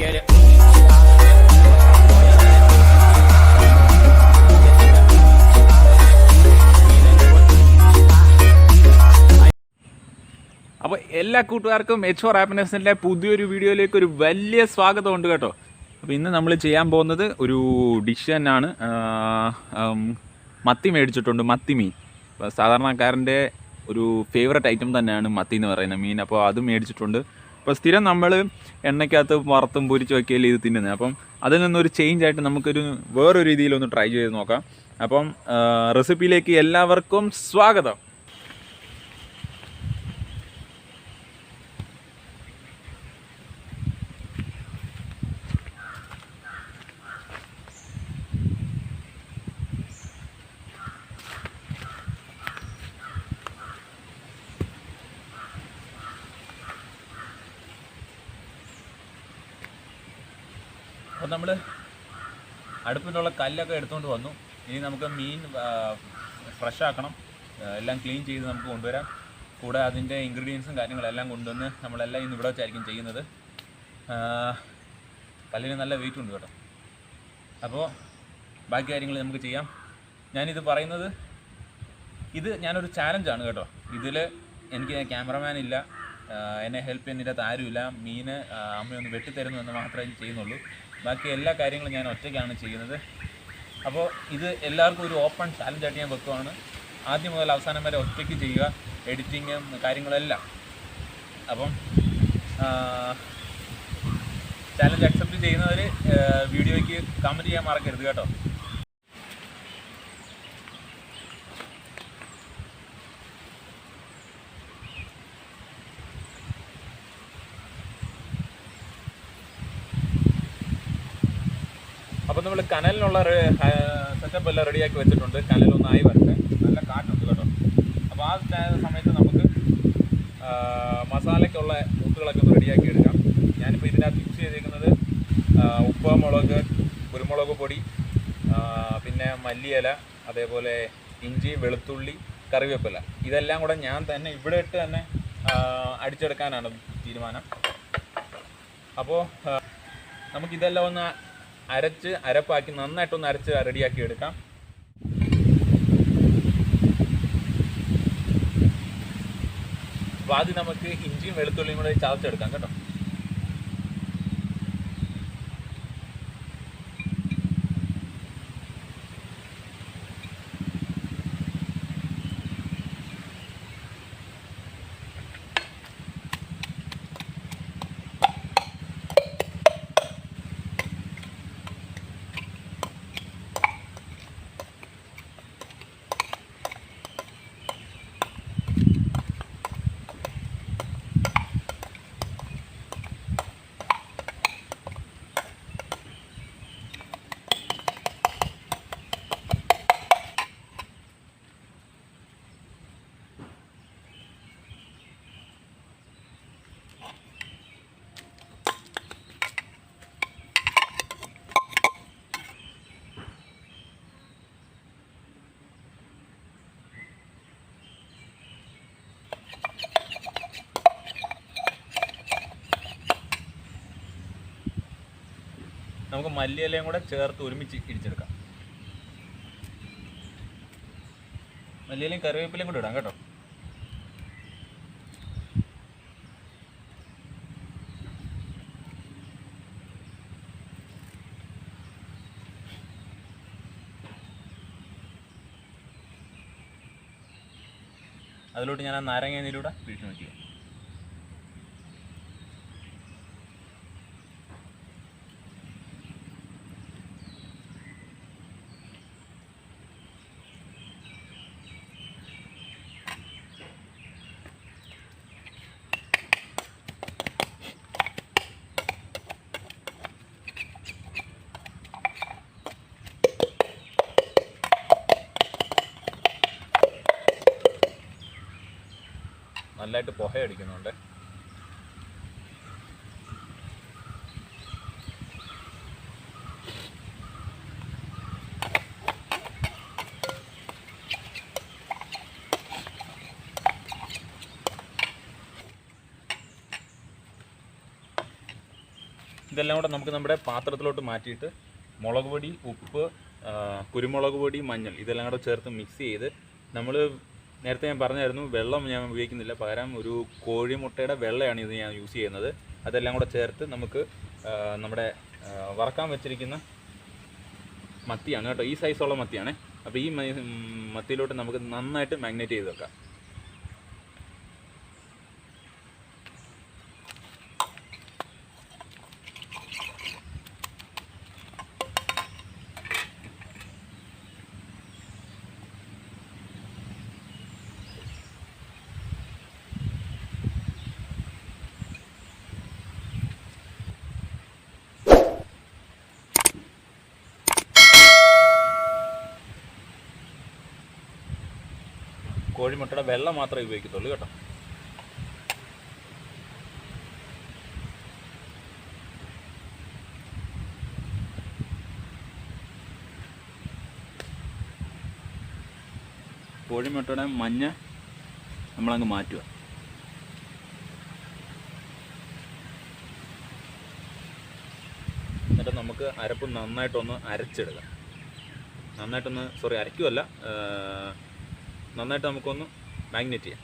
get it. അപ്പോൾ എല്ലാ കൂട്ടുകാർക്കും H4 ഹാപ്പിനെസ്സിൻ്റെ പുതിയൊരു വീഡിയോയിലേക്ക് ഒരു വലിയ സ്വാഗതമുണ്ട് കേട്ടോ. അപ്പോൾ ഇന്ന് നമ്മൾ ചെയ്യാൻ പോകുന്നത് ഒരു ഡിഷ് തന്നെയാണ്. മത്തി മേടിച്ചിട്ടുണ്ട്, മത്തി മീൻ. അപ്പോൾ സാധാരണക്കാരൻ്റെ ഒരു ഫേവററ്റ് ഐറ്റം തന്നെയാണ് മത്തി എന്ന് പറയുന്ന മീൻ. അപ്പോൾ അത് മേടിച്ചിട്ടുണ്ട്. അപ്പോൾ സ്ഥിരം നമ്മൾ എണ്ണയ്ക്കകത്ത് വറുത്തും പൊരിച്ചും ഒക്കെയല്ലേ ഇത് തിന്നുന്നത്. അപ്പം അതിൽ നിന്നൊരു ചേഞ്ച് ആയിട്ട് നമുക്കൊരു വേറൊരു രീതിയിലൊന്ന് ട്രൈ ചെയ്ത് നോക്കാം. അപ്പം റെസിപ്പിയിലേക്ക് എല്ലാവർക്കും സ്വാഗതം. അപ്പോൾ നമ്മൾ അടുപ്പിലുള്ള കല്ലൊക്കെ എടുത്തുകൊണ്ട് വന്നു. ഇനി നമുക്ക് മീൻ ഫ്രഷ് ആക്കണം. എല്ലാം ക്ലീൻ ചെയ്ത് നമുക്ക് കൊണ്ടുവരാം. കൂടെ അതിൻ്റെ ഇൻഗ്രീഡിയൻസും കാര്യങ്ങളെല്ലാം കൊണ്ടുവന്ന് നമ്മളെല്ലാം ഇന്ന് ഇവിടെ വെച്ചായിരിക്കും ചെയ്യുന്നത്. കല്ലിന് നല്ല വെയിറ്റ് ഉണ്ട് കേട്ടോ. അപ്പോൾ ബാക്കി കാര്യങ്ങൾ നമുക്ക് ചെയ്യാം. ഞാനിത് പറയുന്നത്, ഇത് ഞാനൊരു ചാലഞ്ചാണ് കേട്ടോ. ഇതിൽ എനിക്ക് ക്യാമറമാൻ ഇല്ല, എന്നെ ഹെൽപ്പ് ചെയ്യുന്നതിനകത്ത് ആരുമില്ല. മീൻ അമ്മയൊന്ന് വെട്ടിത്തരുന്നു എന്ന് മാത്രമേ ചെയ്യുന്നുള്ളൂ. ബാക്കി എല്ലാ കാര്യങ്ങളും ഞാൻ ഒറ്റയ്ക്കാണ് ചെയ്യുന്നത്. അപ്പോൾ ഇത് എല്ലാവർക്കും ഒരു ഓപ്പൺ ചാലഞ്ചായിട്ട് ഞാൻ വെക്കുവാണ്. ആദ്യം മുതൽ അവസാനം വരെ ഒറ്റയ്ക്ക് ചെയ്യുക, എഡിറ്റിങ്ങും കാര്യങ്ങളെല്ലാം. അപ്പം ചാലഞ്ച് അക്സെപ്റ്റ് ചെയ്യുന്നവർ വീഡിയോയ്ക്ക് കമൻറ്റ് ചെയ്യാൻ മറക്കരുത് കേട്ടോ. അപ്പോൾ നമ്മൾ കനലിനുള്ള സെറ്റപ്പ് എല്ലാം റെഡിയാക്കി വെച്ചിട്ടുണ്ട്. കനലൊന്നായി വരട്ടെ. നല്ല കാറ്റുണ്ട് കേട്ടോ. അപ്പോൾ ആ സമയത്ത് നമുക്ക് മസാലയ്ക്കുള്ള കൂട്ടുകളൊക്കെ ഒന്ന് റെഡിയാക്കി എടുക്കാം. ഞാനിപ്പോൾ ഇതിനകത്ത് മിക്സ് ചെയ്തിരിക്കുന്നത് ഉപ്പ്, മുളക്, കുരുമുളക് പൊടി, പിന്നെ മല്ലിയില, അതേപോലെ ഇഞ്ചി, വെളുത്തുള്ളി, കറിവേപ്പില. ഇതെല്ലാം കൂടെ ഞാൻ തന്നെ ഇവിടെ ഇട്ട് തന്നെ അടിച്ചെടുക്കാനാണ് തീരുമാനം. അപ്പോൾ നമുക്കിതെല്ലാം ഒന്ന് അരപ്പാക്കി നന്നായിട്ടൊന്ന് അരച്ച് റെഡിയാക്കി എടുക്കാം. അപ്പോൾ ആദ്യം നമുക്ക് ഇഞ്ചിയും വെളുത്തുള്ളിയും കൂടെ ചതച്ചെടുക്കാം കേട്ടോ. നമുക്ക് മല്ലിയിലയും കൂടെ ചേർത്ത് ഒരുമിച്ച് ഇടിച്ചെടുക്കാം. മല്ലിയിലയും കറിവേപ്പിലയും കൂടെ ഇടാം കേട്ടോ. അതിലോട്ട് ഞാൻ ആ നാരങ്ങ നീരൂടെ പിഴിച്ച് നോക്കിയാൽ നല്ലതായിട്ട് പുകയടിക്കുന്നുണ്ട്. ഇതെല്ലാം കൂടെ നമുക്ക് നമ്മുടെ പാത്രത്തിലോട്ട് മാറ്റിയിട്ട് മുളക് പൊടി, ഉപ്പ്, കുരുമുളക് പൊടി, മഞ്ഞൾ ഇതെല്ലാം കൂടെ ചേർത്ത് മിക്സ് ചെയ്ത് നമ്മൾ നേരത്തെ ഞാൻ പറഞ്ഞായിരുന്നു വെള്ളം ഞാൻ ഉപയോഗിക്കുന്നില്ല, പകരം ഒരു കോഴിമുട്ടയുടെ വെള്ളയാണ് ഇത് ഞാൻ യൂസ് ചെയ്യുന്നത്. അതെല്ലാം കൂടെ ചേർത്ത് നമുക്ക് നമ്മുടെ വറക്കാൻ വെച്ചിരിക്കുന്ന മത്തിയാണ് കേട്ടോ, ഈ സൈസുള്ള മത്തിയാണ്. അപ്പോൾ ഈ മത്തിയിലോട്ട് നമുക്ക് നന്നായിട്ട് മാഗ്നേറ്റ് ചെയ്ത് വെക്കാം. കോഴിമുട്ടയുടെ വെള്ളം മാത്രമേ ഉപയോഗിക്കത്തുള്ളൂ കേട്ടോ. കോഴിമുട്ടയുടെ മഞ്ഞ നമ്മളങ്ങ് മാറ്റുക. എന്നിട്ട് നമുക്ക് അരപ്പ് നന്നായിട്ടൊന്ന് അരച്ചെടുക്കാം. അരയ്ക്കുമല്ല, നന്നായിട്ട് നമുക്കൊന്ന് മാഗ്നേറ്റ് ചെയ്യാം.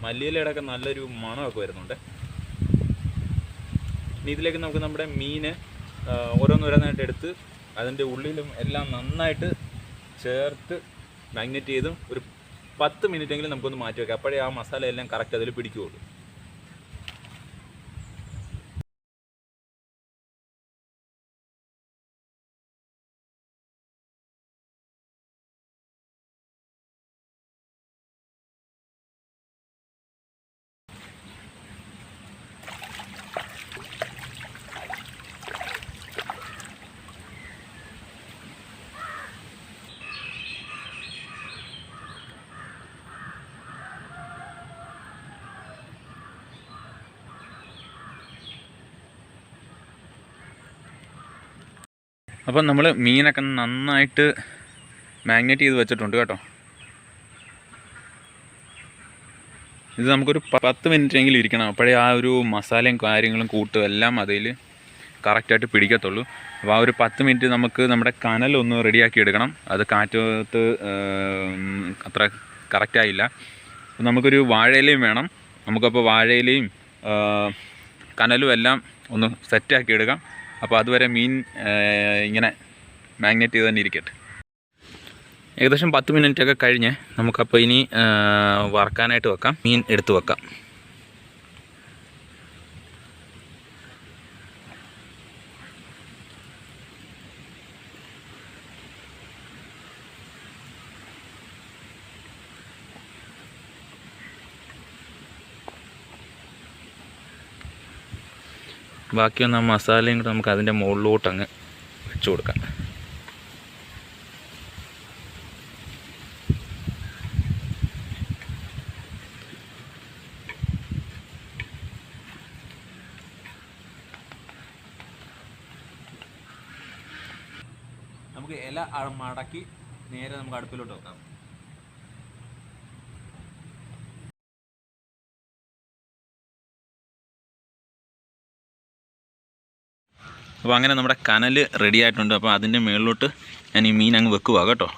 മല്ലിയിലയുടെയൊക്കെ നല്ലൊരു മണമൊക്കെ വരുന്നുണ്ട്. ഇനി ഇതിലേക്ക് നമുക്ക് നമ്മുടെ മീൻ ഓരോന്നോരോന്നായിട്ട് എടുത്ത് അതിൻ്റെ ഉള്ളിലും എല്ലാം നന്നായിട്ട് ചേർത്ത് മാഗ്നേറ്റ് ചെയ്ത് ഒരു 10 മിനിറ്റെങ്കിലും നമുക്കൊന്ന് മാറ്റി വയ്ക്കാം. അപ്പോഴേ ആ മസാല എല്ലാം കറക്റ്റ് അതിൽ പിടിക്കുകയുള്ളൂ. അപ്പം നമ്മൾ മീനൊക്കെ നന്നായിട്ട് മാഗ്നേറ്റ് ചെയ്ത് വെച്ചിട്ടുണ്ട് കേട്ടോ. ഇത് നമുക്കൊരു 10 മിനിറ്റെങ്കിലും ഇരിക്കണം. അപ്പോഴേ ആ ഒരു മസാലയും കാര്യങ്ങളും കൂട്ടും എല്ലാം അതിൽ കറക്റ്റായിട്ട് പിടിക്കത്തുള്ളൂ. അപ്പോൾ ആ ഒരു 10 മിനിറ്റ് നമുക്ക് നമ്മുടെ കനലൊന്ന് റെഡിയാക്കി എടുക്കണം. അത് കാറ്റത്ത് അത്ര കറക്റ്റായില്ല. നമുക്കൊരു വാഴയിലയും വേണം. നമുക്കപ്പോൾ വാഴയിലയും കനലും എല്ലാം ഒന്ന് സെറ്റാക്കി എടുക്കാം. അപ്പോൾ അതുവരെ മീൻ ഇങ്ങനെ മാഗ്നേറ്റ് ചെയ്ത് തന്നെ ഇരിക്കട്ടെ. ഏകദേശം 10 മിനിറ്റൊക്കെ കഴിഞ്ഞ് നമുക്കപ്പോൾ ഇനി വറക്കാനായിട്ട് വെക്കാം. മീൻ എടുത്ത് വെക്കാം. ബാക്കിയൊന്ന് ആ മസാലയും കൂടെ നമുക്ക് അതിൻ്റെ മുകളിലോട്ട് അങ്ങ് വെച്ച് കൊടുക്കാം. നമുക്ക് ഇല മടക്കി നേരെ നമുക്ക് അടുപ്പിലോട്ട് വെക്കാം. അപ്പോൾ അങ്ങനെ നമ്മുടെ കനൽ റെഡി ആയിട്ടുണ്ട്. അപ്പോൾ അതിൻ്റെ മുകളിലോട്ട് ഞാൻ ഈ മീൻ അങ്ങ് വെക്കുക കേട്ടോ.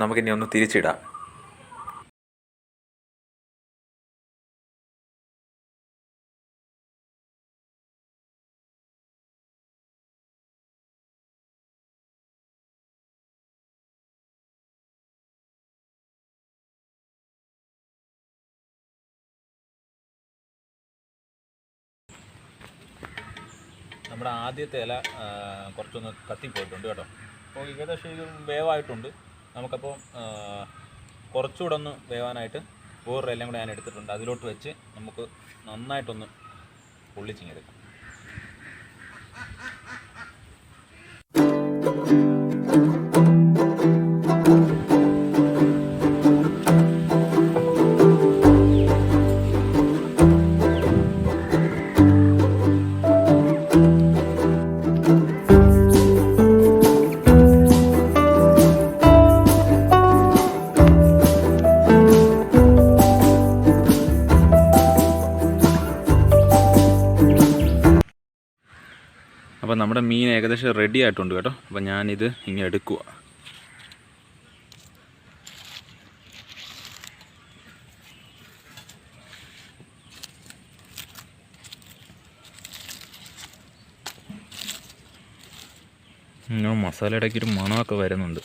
നമുക്കിനി ഒന്ന് തിരിച്ചിടാം. നമ്മുടെ ആദ്യത്തെ ഇല കുറച്ചൊന്ന് കത്തിപ്പോയിട്ടുണ്ട് കേട്ടോ. അപ്പോൾ ഏകദേശം ഇത് വേവായിട്ടുണ്ട്. നമുക്കപ്പോൾ കുറച്ചുകൂടെ ഒന്ന് വേവാനായിട്ട് വേറെല്ലാം കൂടെ ഞാൻ എടുത്തിട്ടുണ്ട്. അതിലോട്ട് വെച്ച് നമുക്ക് നന്നായിട്ടൊന്ന് പൊള്ളിച്ചിങ്ങെടുക്കാം. അപ്പോൾ നമ്മുടെ മീൻ ഏകദേശം റെഡി ആയിട്ടുണ്ട് കേട്ടോ. അപ്പോൾ ഞാനിത് ഇങ്ങനെ എടുക്കുക. മസാലയുടെ ഒരു മണമൊക്കെ വരുന്നുണ്ട്.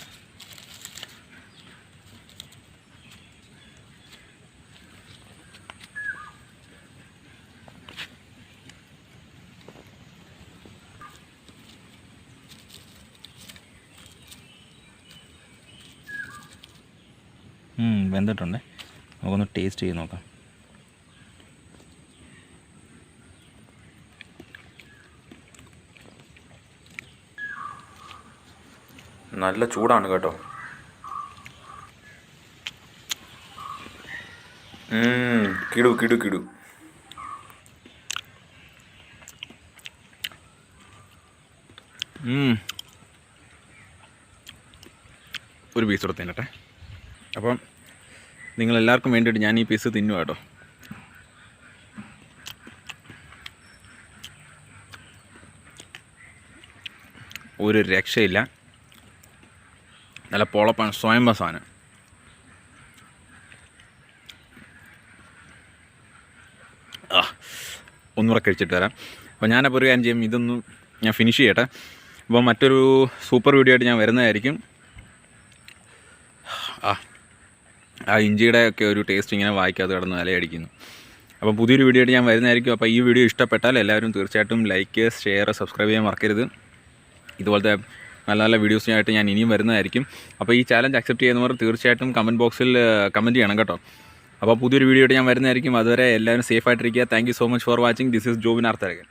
വെന്തിട്ടുണ്ടേ. നമുക്കൊന്ന് ടേസ്റ്റ് ചെയ്ത് നോക്കാം. നല്ല ചൂടാണ് കേട്ടോ. കിടു കിടു കിടു. ഒരു പീസ് കൂടെ തിന്നട്ടെ. അപ്പം നിങ്ങളെല്ലാവർക്കും വേണ്ടിയിട്ട് ഞാൻ ഈ പീസ് തിന്നു കേട്ടോ. ഒരു രക്ഷയില്ല. നല്ല പൊളപ്പാണ്, സ്വയംഭ സാധനം. ഒന്നുകൂടെ കഴിച്ചിട്ട് തരാം. അപ്പോൾ ഞാനപ്പോൾ ഒരു കാര്യം ചെയ്യും, ഇതൊന്നും ഞാൻ ഫിനിഷ് ചെയ്യട്ടെ. അപ്പോൾ മറ്റൊരു സൂപ്പർ വീഡിയോ ആയിട്ട് ഞാൻ വരുന്നതായിരിക്കും. ആ ഇഞ്ചിയുടെ ഒക്കെ ഒരു ടേസ്റ്റ് ഇങ്ങനെ വായിക്കാതെ കിടന്ന് അലയടിക്കുന്നു. അപ്പോൾ പുതിയൊരു വീഡിയോ ആയിട്ട് ഞാൻ വരുന്നതായിരിക്കും. അപ്പോൾ ഈ വീഡിയോ ഇഷ്ടപ്പെട്ടാൽ എല്ലാവരും തീർച്ചയായിട്ടും ലൈക്ക്, ഷെയർ, സബ്സ്ക്രൈബ് ചെയ്യാൻ മറക്കരുത്. ഇതുപോലത്തെ നല്ല നല്ല വീഡിയോസിനായിട്ട് ഞാൻ ഇനിയും വരുന്നതായിരിക്കും. അപ്പോൾ ഈ ചാലഞ്ച് അക്സെപ്റ്റ് ചെയ്യുന്നവർ തീർച്ചയായിട്ടും കമൻറ്റ് ബോക്സിൽ കമൻറ്റ് ചെയ്യണം കേട്ടോ. അപ്പോൾ പുതിയൊരു വീഡിയോ ആയിട്ട് ഞാൻ വരുന്നതായിരിക്കും. അതുവരെ എല്ലാവരും സേഫ് ആയിട്ടിരിക്കുക. Thank you so much for watching. This is Jobin ആർത്തരകൻ.